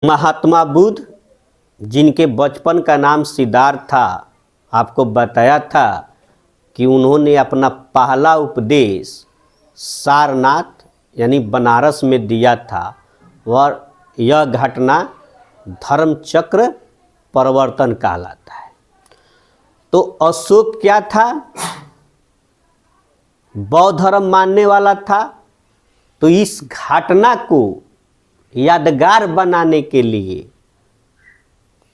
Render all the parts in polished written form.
महात्मा बुद्ध, जिनके बचपन का नाम सिद्धार्थ था, आपको बताया था कि उन्होंने अपना पहला उपदेश सारनाथ यानी बनारस में दिया था। और यह घटना धर्मचक्र परिवर्तन कहलाता है। तो अशोक क्या था? बौद्ध धर्म मानने वाला था। तो इस घटना को यादगार बनाने के लिए,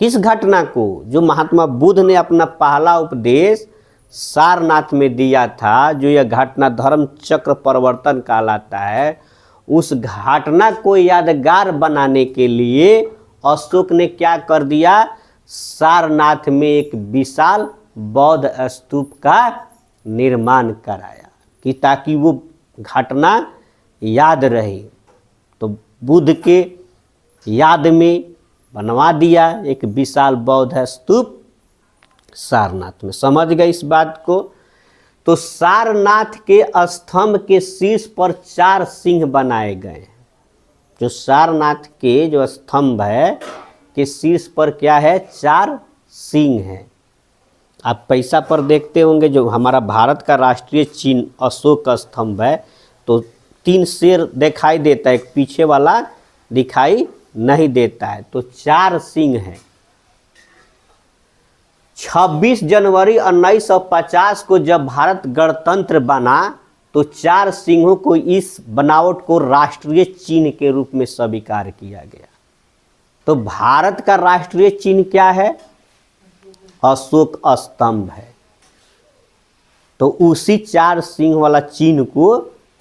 किस घटना को? जो महात्मा बुद्ध ने अपना पहला उपदेश सारनाथ में दिया था, जो यह घटना धर्म चक्र परिवर्तन कहलाता है, उस घटना को यादगार बनाने के लिए अशोक ने क्या कर दिया? सारनाथ में एक विशाल बौद्ध स्तूप का निर्माण कराया कि ताकि वो घटना याद रहे। तो बुद्ध के याद में बनवा दिया एक विशाल बौद्ध स्तूप सारनाथ में। समझ गए इस बात को? तो सारनाथ के स्तंभ के शीर्ष पर 4 सिंह बनाए गए हैं। जो सारनाथ के जो स्तंभ है के शीर्ष पर क्या है? 4 सिंह हैं। आप पैसा पर देखते होंगे, जो हमारा भारत का राष्ट्रीय चिन्ह अशोक स्तंभ है, तो 3 शेर दिखाई देता है, एक पीछे वाला दिखाई नहीं देता है। तो 4 सिंह हैं। 26 जनवरी 1950 को जब भारत गणतंत्र बना, तो 4 सिंहों को, इस बनावट को राष्ट्रीय चिन्ह के रूप में स्वीकार किया गया। तो भारत का राष्ट्रीय चिन्ह क्या है? अशोक स्तंभ है। तो उसी 4 सिंह वाला चिन्ह को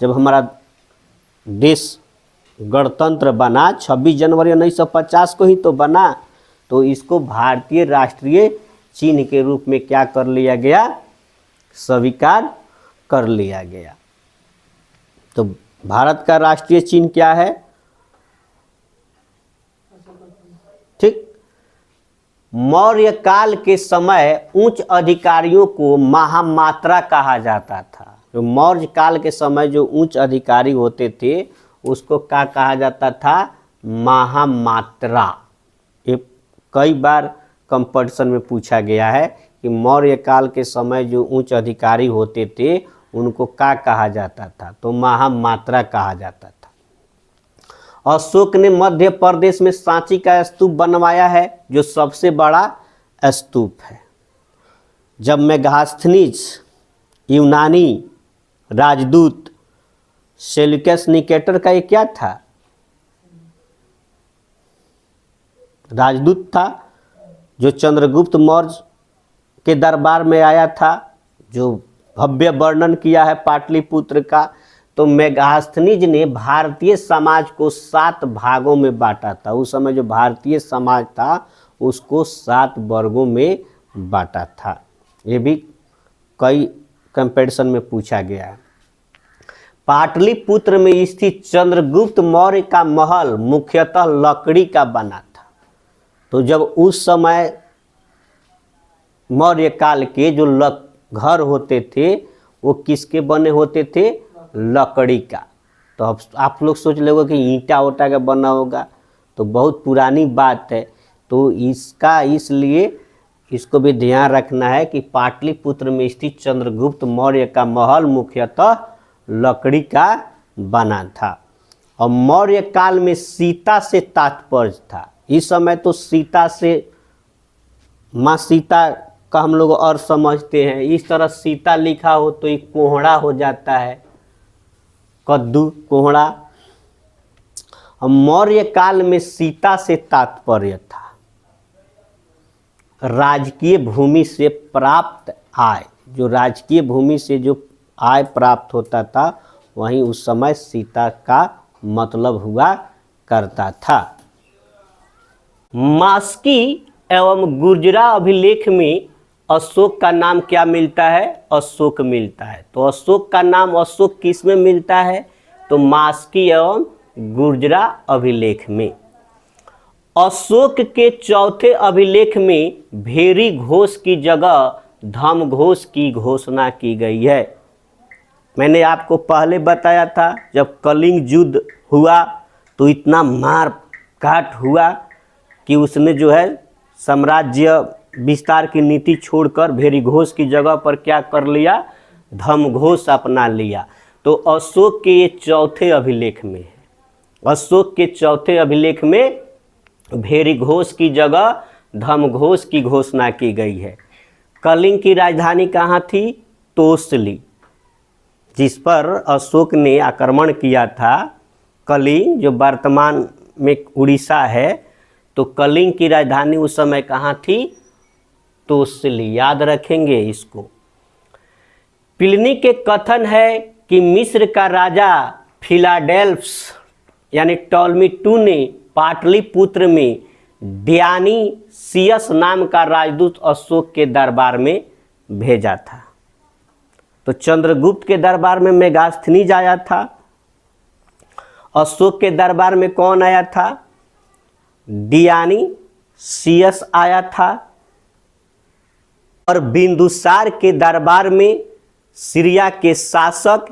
जब हमारा देश गणतंत्र बना, 26 जनवरी 1950 को ही तो बना, तो इसको भारतीय राष्ट्रीय चिन्ह के रूप में क्या कर लिया गया? स्वीकार कर लिया गया। तो भारत का राष्ट्रीय चिन्ह क्या है? ठीक। मौर्य काल के समय उच्च अधिकारियों को महामात्रा कहा जाता था। जो मौर्य काल के समय जो उच्च अधिकारी होते थे, उसको क्या कहा जाता था? महामात्रा। ये कई बार कंपटीशन में पूछा गया है कि मौर्य काल के समय जो उच्च अधिकारी होते थे, उनको क्या कहा जाता था? तो महामात्रा कहा जाता था। अशोक ने मध्य प्रदेश में सांची का स्तूप बनवाया है, जो सबसे बड़ा स्तूप है। जब मेगास्थनीज यूनानी राजदूत सेल्यूकस निकेटर का ये क्या था? राजदूत था, जो चंद्रगुप्त मौर्य के दरबार में आया था, जो भव्य वर्णन किया है पाटलिपुत्र का। तो मेगास्थनीज ने भारतीय समाज को 7 भागों में बांटा था। उस समय जो भारतीय समाज था, उसको 7 वर्गों में बांटा था। ये भी कई कंपटीशन में पूछा गया है। पाटलिपुत्र में स्थित चंद्रगुप्त मौर्य का महल मुख्यतः लकड़ी का बना था। तो जब उस समय मौर्य काल के जो घर होते थे, वो किसके बने होते थे? लकड़ी का। तो अब आप लोग सोच लोगे कि ईंटा ओटा का बना होगा, तो बहुत पुरानी बात है। तो इसका इसलिए इसको भी ध्यान रखना है कि पाटलिपुत्र में स्थित चंद्रगुप्त मौर्य का महल मुख्यतः लकड़ी का बना था। और मौर्य काल में सीता से तात्पर्य था। इस समय तो सीता से माँ सीता का हम लोग और समझते हैं। इस तरह सीता लिखा हो तो ये कोहड़ा हो जाता है, कद्दू कोहड़ा। और मौर्य काल में सीता से तात्पर्य था राजकीय भूमि से प्राप्त आय। जो राजकीय भूमि से जो आय प्राप्त होता था, वहीं उस समय सीता का मतलब हुआ करता था। मास्की एवं गुर्जरा अभिलेख में अशोक का नाम क्या मिलता है? अशोक मिलता है। तो अशोक का नाम अशोक किस में मिलता है? तो मास्की एवं गुर्जरा अभिलेख में। अशोक के चौथे अभिलेख में भेरी घोष की जगह धम घोष की घोषणा की गई है। मैंने आपको पहले बताया था, जब कलिंग युद्ध हुआ तो इतना मार काट हुआ, कि उसने जो है साम्राज्य विस्तार की नीति छोड़कर भेड़ीघोष की जगह पर क्या कर लिया, धर्मघोष अपना लिया। तो अशोक के ये चौथे अभिलेख में है, अशोक के चौथे अभिलेख में भेड़ीघोष की जगह धर्मघोष की घोषणा की गई है। कलिंग की राजधानी कहाँ थी? तोसली, जिस पर अशोक ने आक्रमण किया था। कलिंग जो वर्तमान में उड़ीसा है, तो कलिंग की राजधानी उस समय कहाँ थी? तोसली, याद रखेंगे इसको। प्लिनी के कथन है कि मिस्र का राजा फिलाडेल्फस यानी टॉलमी टू ने पाटलिपुत्र में डियानीसियस नाम का राजदूत अशोक के दरबार में भेजा था। तो चंद्रगुप्त के दरबार में मेगास्थनीज आया था। अशोक के दरबार में कौन आया था? डियानीसियस आया था। और बिंदुसार के दरबार में सीरिया के शासक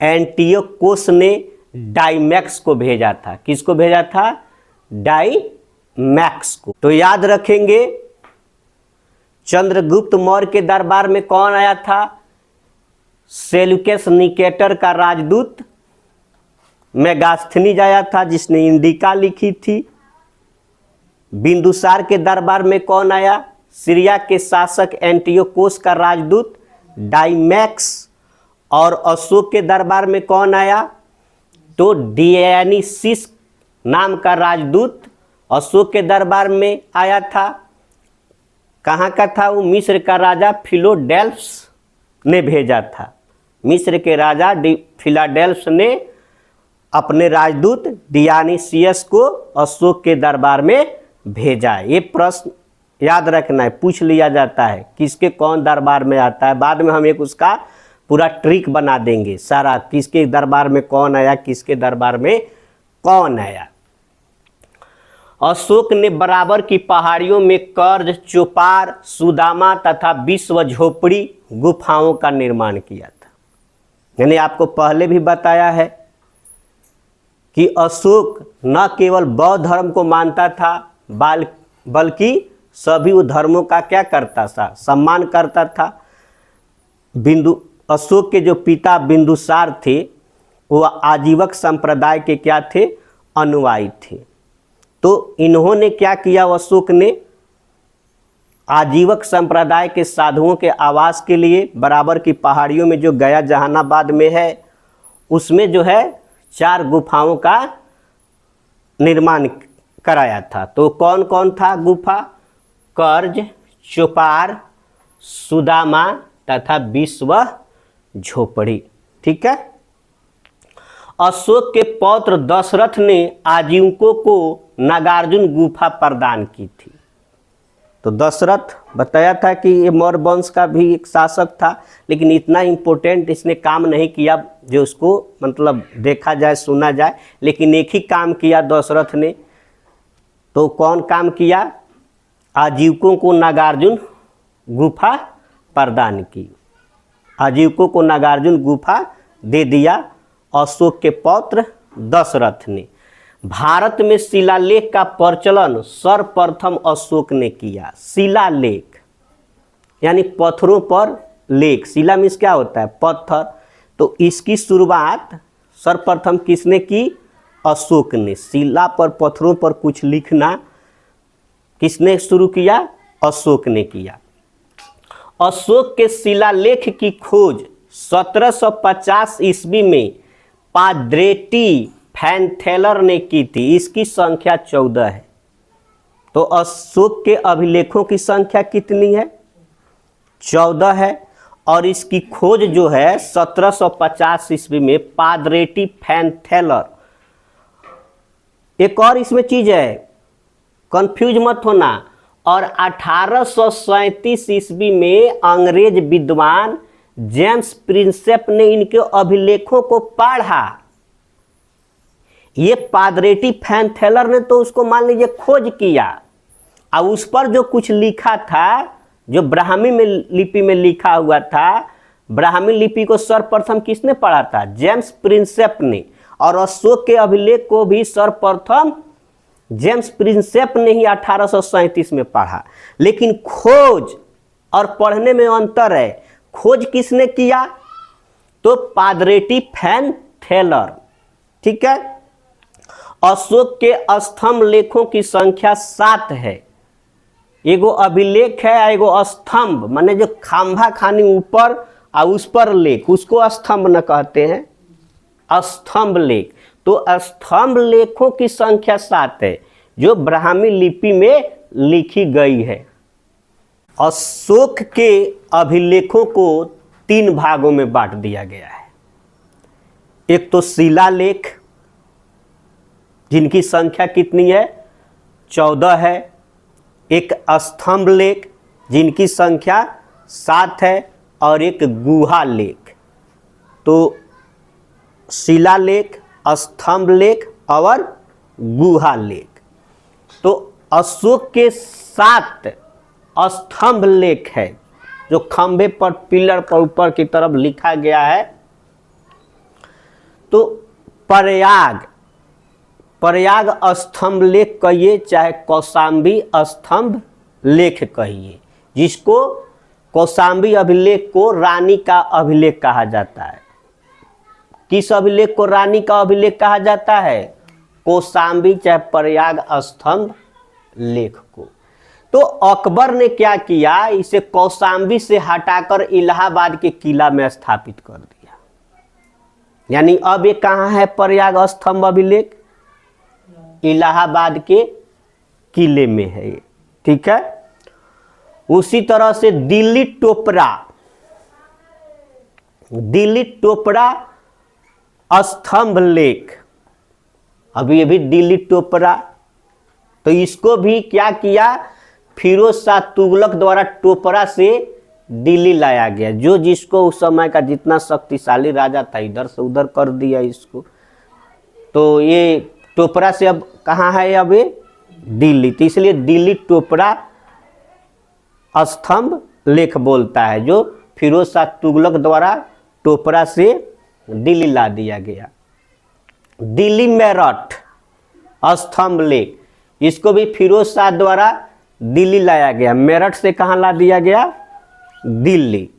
एंटियोकोस ने डाइमैक्स को भेजा था। किसको भेजा था? डाइमैक्स को। तो याद रखेंगे चंद्रगुप्त मौर्य के दरबार में कौन आया था? सेल्यूकस निकेटर का राजदूत मेगास्थनीज आया था, जिसने इंडिका लिखी थी। बिंदुसार के दरबार में कौन आया? सीरिया के शासक एंटियोकोस का राजदूत डाइमैक्स। और अशोक के दरबार में कौन आया? तो डियानीसिस नाम का राजदूत अशोक के दरबार में आया था। कहाँ का था वो? मिस्र का राजा फिलाडेल्फस ने भेजा था। मिस्र के राजा फिलाडेल्फस ने अपने राजदूत डियानीसियस को अशोक के दरबार में भेजा। ये प्रश्न याद रखना है, पूछ लिया जाता है किसके कौन दरबार में आता है। बाद में हम एक उसका पूरा ट्रिक बना देंगे सारा, किसके दरबार में कौन आया, किसके दरबार में कौन आया। अशोक ने बराबर की पहाड़ियों में कर्ज, चोपार, सुदामा तथा विश्व झोपड़ी गुफाओं का निर्माण किया था। यानी आपको पहले भी बताया है कि अशोक न केवल बौद्ध धर्म को मानता था बल्कि सभी धर्मों का क्या करता था? सम्मान करता था। अशोक के जो पिता बिंदुसार थे वो आजीवक संप्रदाय के क्या थे? अनुयायी थे। तो इन्होंने क्या किया? अशोक ने आजीवक संप्रदाय के साधुओं के आवास के लिए बराबर की पहाड़ियों में जो गया जहानाबाद में है, उसमें जो है 4 गुफाओं का निर्माण कराया था। तो कौन कौन था गुफा? कर्ज, चोपार, सुदामा तथा विश्व झोपड़ी। ठीक है। अशोक के पौत्र दशरथ ने आजीवकों को नागार्जुन गुफा प्रदान की थी। तो दशरथ बताया था कि ये मौर्य वंश का भी एक शासक था, लेकिन इतना इम्पोर्टेंट इसने काम नहीं किया जो उसको मतलब देखा जाए, सुना जाए। लेकिन एक ही काम किया दशरथ ने। तो कौन काम किया? आजीवकों को नागार्जुन गुफा प्रदान की। आजीवकों को नागार्जुन गुफा दे दिया अशोक के पौत्र दशरथ ने। भारत में शिलालेख का प्रचलन सर्वप्रथम अशोक ने किया। शिलालेख यानी पत्थरों पर लेख। शिला मीन्स क्या होता है? पत्थर। तो इसकी शुरुआत सर्वप्रथम किसने की? अशोक ने। शिला पर, पत्थरों पर कुछ लिखना किसने शुरू किया? अशोक ने किया। अशोक के शिलालेख की खोज 1750 ईस्वी में पाद्रेटी फैनथेलर ने की थी। इसकी संख्या 14 है। तो अशोक के अभिलेखों की संख्या कितनी है? 14 है। और इसकी खोज जो है 1750 ईस्वी में पाद्रेटी फैनथेलर। एक और इसमें चीज है, कंफ्यूज मत होना। और 1837 ईस्वी में अंग्रेज विद्वान जेम्स प्रिंसेप ने इनके अभिलेखों को पढ़ा। ये पाद्रेटी फैनथेलर ने तो उसको मान लीजिए खोज किया, और उस पर जो कुछ लिखा था, जो ब्राह्मी में लिपि में लिखा हुआ था, ब्राह्मी लिपि को सर्वप्रथम किसने पढ़ा था? जेम्स प्रिंसेप ने। और अशोक के अभिलेख को भी सर्वप्रथम जेम्स प्रिंसेप ने ही 1837 में पढ़ा। लेकिन खोज और पढ़ने में अंतर है। खोज किसने किया? तो पादरेटी फैन थेलर। ठीक है। अशोक के स्तंभ लेखों की संख्या 7 है। एगो अभिलेख है, एगो स्तंभ, माने जो खंभा खानी ऊपर और उस पर लेख, उसको स्तंभ न कहते हैं, स्तंभ लेख। तो स्तंभ लेखों की संख्या 7 है जो ब्राह्मी लिपि में लिखी गई है। अशोक के अभिलेखों को 3 भागों में बांट दिया गया है। एक तो शिलालेख, जिनकी संख्या कितनी है? 14 है। एक स्तंभ लेख, जिनकी संख्या 7 है, और एक गुहा लेख। तो शिलालेख, स्तंभ लेख और गुहा लेख। तो अशोक के 7 स्तंभ लेख है जो खंभे पर, पिलर पर ऊपर की तरफ लिखा गया है। तो प्रयाग स्तंभ लेख कहिए, चाहे कौशाम्बी स्तंभ लेख कहिए, जिसको कौशाम्बी अभिलेख को रानी का अभिलेख कहा जाता है। किस अभिलेख को रानी का अभिलेख कहा जाता है? कौशाम्बी चाहे प्रयाग स्तंभ लेख को। तो अकबर ने क्या किया? इसे कौशाम्बी से हटाकर इलाहाबाद के किला में स्थापित कर दिया। यानी अब ये कहाँ है प्रयाग स्तंभ अभिलेख? इलाहाबाद के किले में है ये। ठीक है। उसी तरह से दिल्ली टोपरा स्तंभ लेख, अभी ये भी दिल्ली टोपरा। तो इसको भी क्या किया? फिरोज शाह तुगलक द्वारा टोपरा से दिल्ली लाया गया। जो जिसको उस समय का जितना शक्तिशाली राजा था, इधर से उधर कर दिया इसको। तो ये टोपरा से अब कहाँ है? अब ये दिल्ली। तो इसलिए दिल्ली टोपरा स्तंभ लेख बोलता है, जो फिरोज शाह तुगलक द्वारा टोपरा से दिल्ली ला दिया गया। दिल्ली मेरठ स्तंभ लेख, इसको भी फिरोज शाह द्वारा दिल्ली लाया गया। मेरठ से कहाँ ला दिया गया? दिल्ली।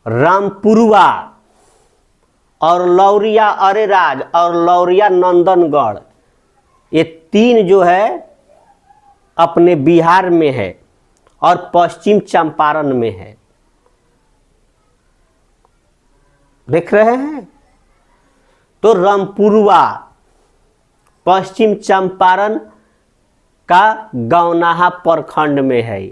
रामपुरवा और लौरिया अरेराज और लौरिया नंदनगढ़, ये 3 जो है अपने बिहार में है और पश्चिम चंपारण में है। देख रहे हैं? तो रामपुरवा पश्चिम चंपारण का गौनाहा प्रखंड में है।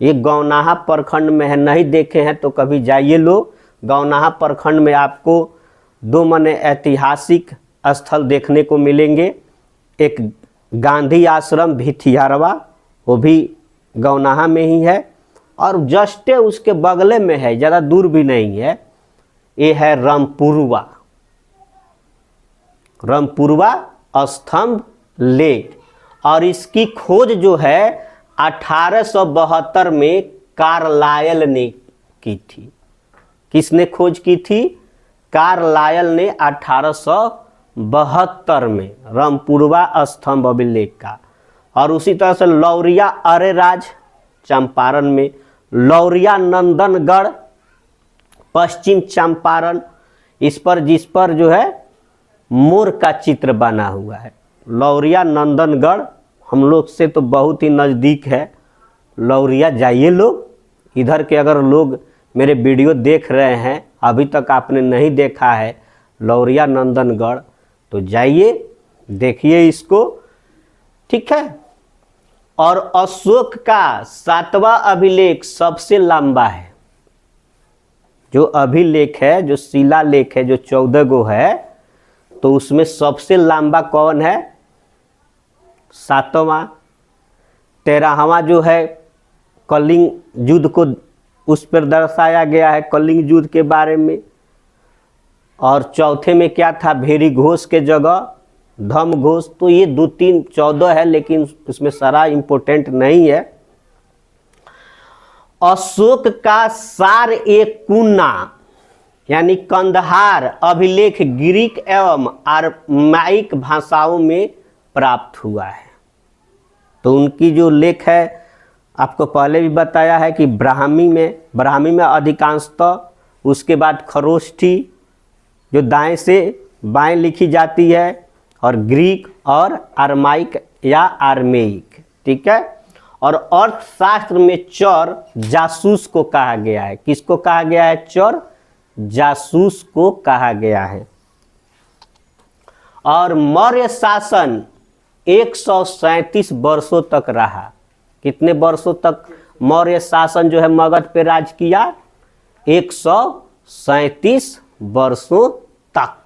ये गौनाहा प्रखंड में है। नहीं देखे हैं तो कभी जाइए लोग। गौनाहा प्रखंड में आपको 2 माने ऐतिहासिक स्थल देखने को मिलेंगे। एक गांधी आश्रम भिथियारवा, वो भी गौनाहा में ही है, और जस्ट उसके बगले में है, ज़्यादा दूर भी नहीं है, ये है रामपुरवा स्तंभ लेख। और इसकी खोज जो है 1872 में कार्लायल ने की थी। किसने खोज की थी? कार्लायल ने 1872 में रामपुरवा स्तंभ अभिलेख का। और उसी तरह से लौरिया अरेराज चंपारण में, लौरिया नंदनगढ़ पश्चिम चंपारण, जिस पर जो है मोर का चित्र बना हुआ है। लौरिया नंदनगढ़ हम लोग से तो बहुत ही नज़दीक है। लौरिया जाइए लोग। इधर के अगर लोग मेरे वीडियो देख रहे हैं, अभी तक आपने नहीं देखा है लौरिया नंदनगढ़, तो जाइए देखिए इसको। ठीक है। और अशोक का 7वां अभिलेख सबसे लंबा है। जो अभिलेख है, जो शिलालेख है, जो 14 गो है, तो उसमें सबसे लंबा कौन है? 7वां। 13वां जो है कलिंग युद्ध को उस पर दर्शाया गया है, कलिंग युद्ध के बारे में। और चौथे में क्या था? भेरी घोष के जगह धम घोष। तो ये 2, 3, 14 है, लेकिन उसमें सारा इम्पोर्टेंट नहीं है। अशोक का सार ए कुन्ना यानी कंदहार अभिलेख ग्रीक एवं अरमाइक भाषाओं में प्राप्त हुआ है। तो उनकी जो लेख है आपको पहले भी बताया है कि ब्राह्मी में अधिकांशतः, उसके बाद खरोष्ठी जो दाएं से बाएं लिखी जाती है, और ग्रीक और अरमाइक या आर्मेइक, ठीक है। और अर्थशास्त्र में चोर जासूस को कहा गया है। किसको कहा गया है? चोर जासूस को कहा गया है। और मौर्य शासन 137 वर्षों तक रहा। कितने वर्षों तक मौर्य शासन जो है मगध पे राज किया? 137 वर्षों तक।